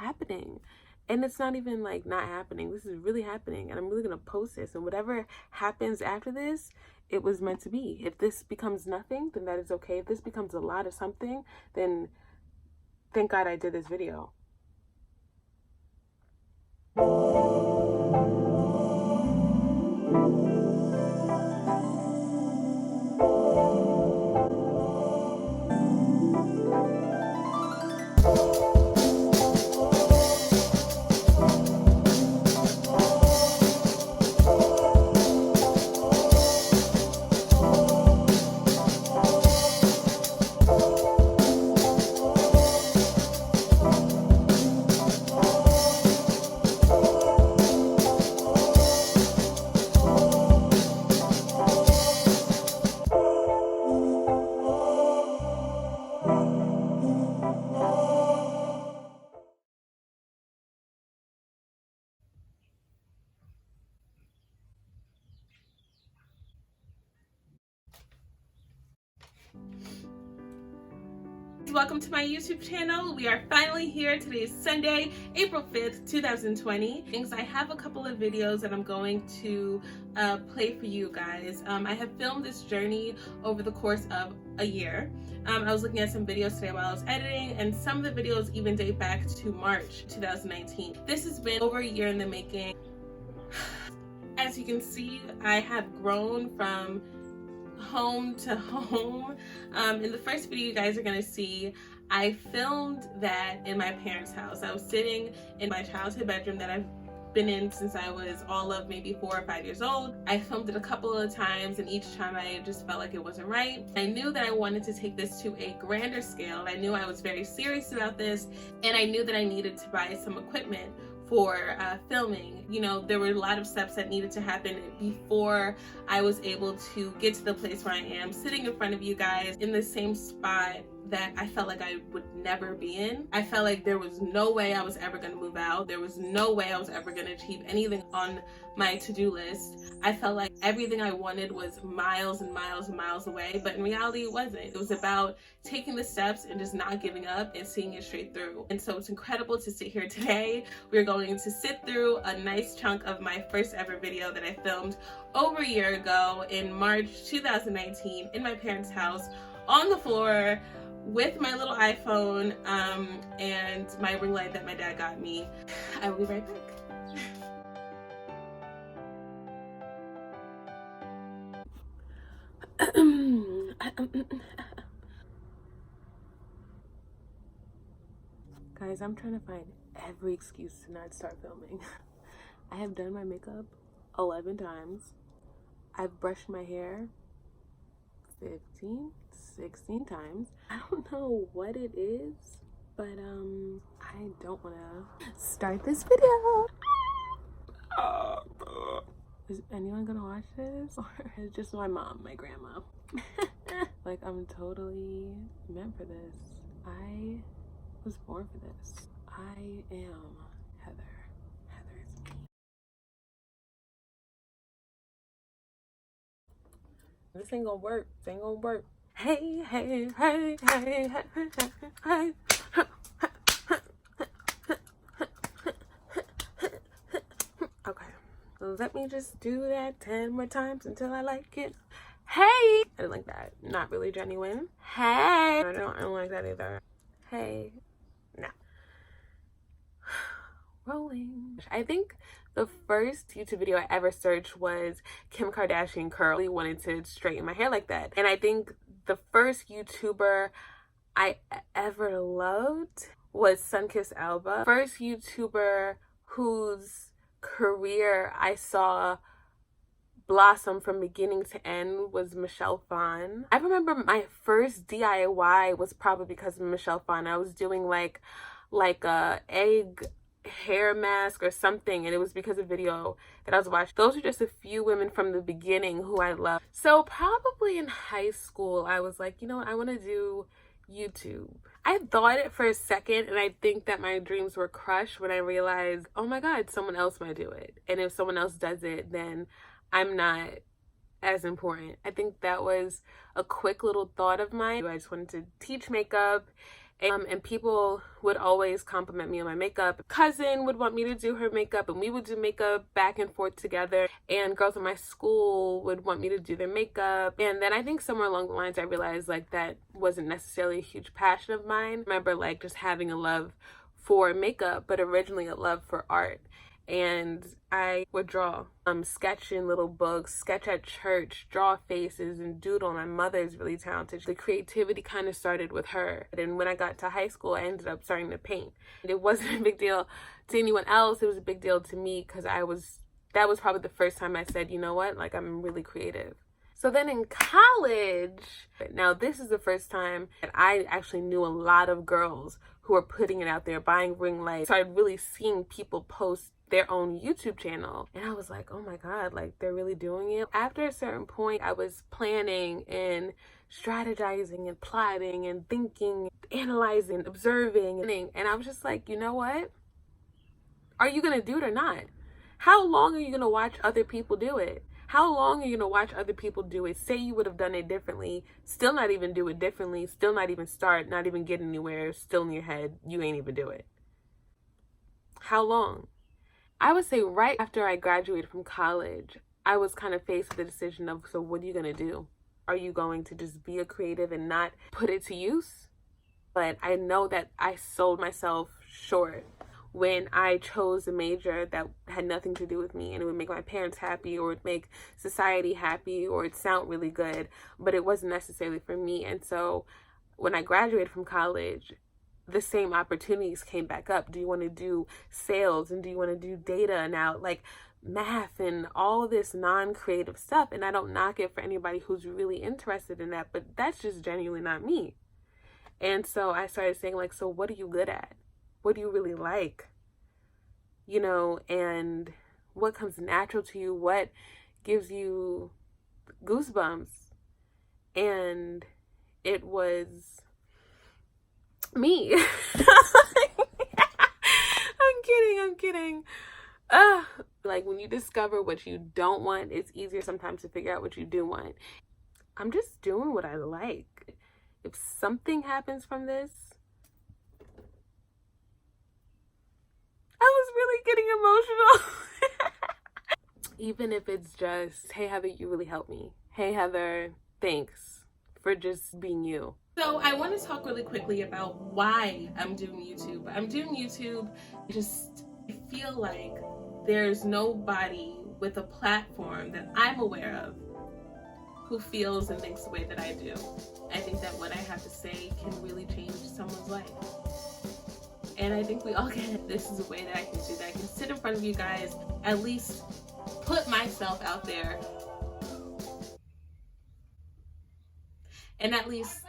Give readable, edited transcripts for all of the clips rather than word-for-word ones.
happening. And it's not even like not happening. This is really happening. And I'm really going to post this. And whatever happens after this, it was meant to be. If this becomes nothing, then that is okay. If this becomes a lot of something, then thank God I did this video. Welcome to my YouTube channel. We are finally here. Today is Sunday, April 5th, 2020. I have a couple of videos that I'm going to play for you guys. I have filmed this journey over the course of a year. I was looking at some videos today while I was editing, and some of the videos even date back to March 2019. This has been over a year in the making. As you can see, I have grown from home to home. In the first video you guys are gonna see, I filmed that in my parents' house. I was sitting in my childhood bedroom that I've been in since I was all of maybe 4 or 5 years old. I filmed it a couple of times, and each time I just felt like it wasn't right. I knew that I wanted to take this to a grander scale. I knew I was very serious about this, and I knew that I needed to buy some equipment for filming. You know, there were a lot of steps that needed to happen before I was able to get to the place where I am sitting in front of you guys in the same spot that I felt like I would never be in. I felt like there was no way I was ever going to move out. There was no way I was ever going to achieve anything on my to-do list. I felt like everything I wanted was miles and miles and miles away, but in reality it wasn't. It was about taking the steps and just not giving up and seeing it straight through. And so it's incredible to sit here today. We're going to sit through a nice chunk of my first ever video that I filmed over a year ago in March 2019 in my parents' house on the floor with my little iPhone and my ring light that my dad got me. I will be right back. Guys, I'm trying to find every excuse to not start filming. I have done my makeup 11 times. I've brushed my hair 15, 16 times. I don't know what it is, but I don't want to start this video. Is anyone gonna watch this? Or is it just my mom, my grandma? Like, I'm totally meant for this. I was born for this. I am Heather. Heather is me. This ain't gonna work. This ain't gonna work. Hey, hey, hey, hey, hey, hey, hey. Okay. Let me just do that 10 more times until I like it. Hey! I didn't like that. Not really genuine. Hey! I don't like that either. Hey. Nah. Rolling. I think the first YouTube video I ever searched was Kim Kardashian curl. I really wanted to straighten my hair like that. And I think the first YouTuber I ever loved was Sunkissed Alba. First YouTuber whose career I saw blossom from beginning to end was Michelle Phan. I remember my first DIY was probably because of Michelle Phan. I was doing like a egg hair mask or something, and it was because of a video that I was watching. Those are just a few women from the beginning who I love. So probably in high school I was like, you know what, I want to do YouTube. I thought it for a second, and I think that my dreams were crushed when I realized, oh my god, someone else might do it, and if someone else does it, then I'm not as important. I think that was a quick little thought of mine. I just wanted to teach makeup And people would always compliment me on my makeup. Cousin would want me to do her makeup, and we would do makeup back and forth together. And girls in my school would want me to do their makeup. And then I think somewhere along the lines I realized like that wasn't necessarily a huge passion of mine. I remember like just having a love for makeup, but originally a love for art. And I would draw, sketch in little books, sketch at church, draw faces, and doodle. My mother is really talented. The creativity kind of started with her. And when I got to high school, I ended up starting to paint. It wasn't a big deal to anyone else. It was a big deal to me because that was probably the first time I said, you know what, like I'm really creative. So then in college, now this is the first time that I actually knew a lot of girls who were putting it out there, buying ring lights. Started really seeing people post their own YouTube channel. And I was like, oh my God, like they're really doing it. After a certain point, I was planning and strategizing and plotting and thinking, analyzing, observing. And I was just like, you know what? Are you gonna do it or not? How long are you gonna watch other people do it? How long are you gonna watch other people do it? Say you would have done it differently, still not even do it differently, still not even start, not even get anywhere, still in your head, you ain't even do it. How long? I would say right after I graduated from college, I was kind of faced with the decision of, so what are you gonna do? Are you going to just be a creative and not put it to use? But I know that I sold myself short when I chose a major that had nothing to do with me, and it would make my parents happy or it would make society happy or it'd sound really good, but it wasn't necessarily for me. And so when I graduated from college, the same opportunities came back up. Do you want to do sales, and do you want to do data and now like math and all of this non-creative stuff? And I don't knock it for anybody who's really interested in that, but that's just genuinely not me. And so I started saying like, so what are you good at? What do you really like? You know, and what comes natural to you? What gives you goosebumps? And it was me. I'm kidding. Like when you discover what you don't want, it's easier sometimes to figure out what you do want. I'm just doing what I like. If something happens from this, I was really getting emotional. Even if it's just, hey Heather, you really helped me. Hey Heather, thanks for just being you. So I want to talk really quickly about why I'm doing YouTube. I'm doing YouTube, I feel like there's nobody with a platform that I'm aware of who feels and thinks the way that I do. I think that what I have to say can really change someone's life. And I think we all get it. This is a way that I can do that. I can sit in front of you guys, at least put myself out there, and at least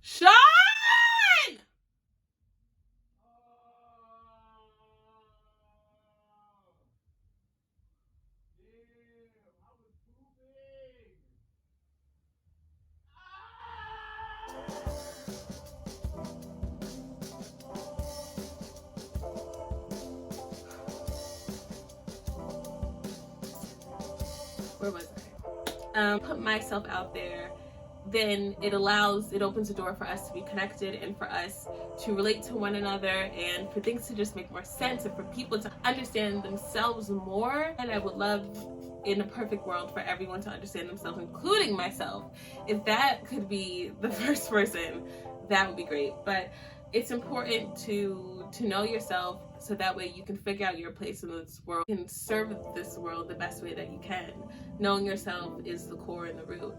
Sean! Where was I? Put myself out there, then it opens the door for us to be connected and for us to relate to one another and for things to just make more sense and for people to understand themselves more. And I would love, in a perfect world, for everyone to understand themselves, including myself. If that could be the first person, that would be great. But it's important to know yourself so that way you can figure out your place in this world. You can serve this world the best way that you can. Knowing yourself is the core and the root.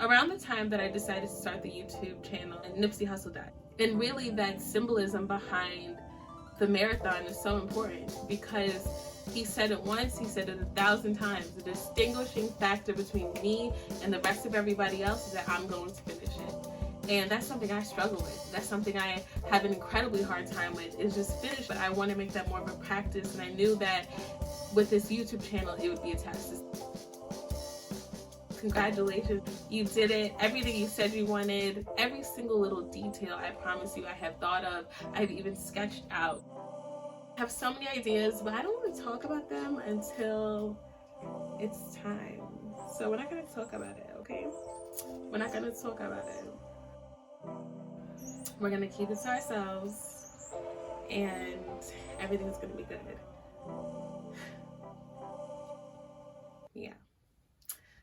Around the time that I decided to start the YouTube channel, Nipsey Hussle died. And really that symbolism behind the marathon is so important because he said it once, he said it 1,000 times. The distinguishing factor between me and the rest of everybody else is that I'm going to finish it. And that's something I struggle with. That's something I have an incredibly hard time with, is just finish. But I want to make that more of a practice. And I knew that with this YouTube channel, it would be attached to. Congratulations, you did it. Everything you said you wanted, every single little detail, I promise you, I have thought of, I've even sketched out. I have so many ideas, but I don't want to talk about them until it's time. So we're not going to talk about it, okay? We're not going to talk about it. We're gonna keep it to ourselves, and everything's gonna be good. Yeah.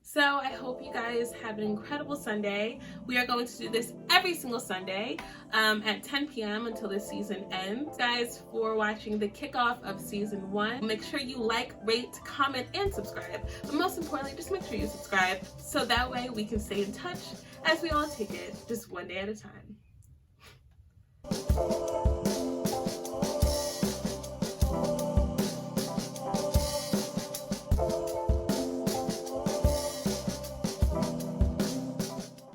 So I hope you guys have an incredible Sunday. We are going to do this every single Sunday at 10 p.m. until the season ends. Guys, for watching the kickoff of season 1, make sure you like, rate, comment, and subscribe. But most importantly, just make sure you subscribe so that way we can stay in touch as we all take it just one day at a time.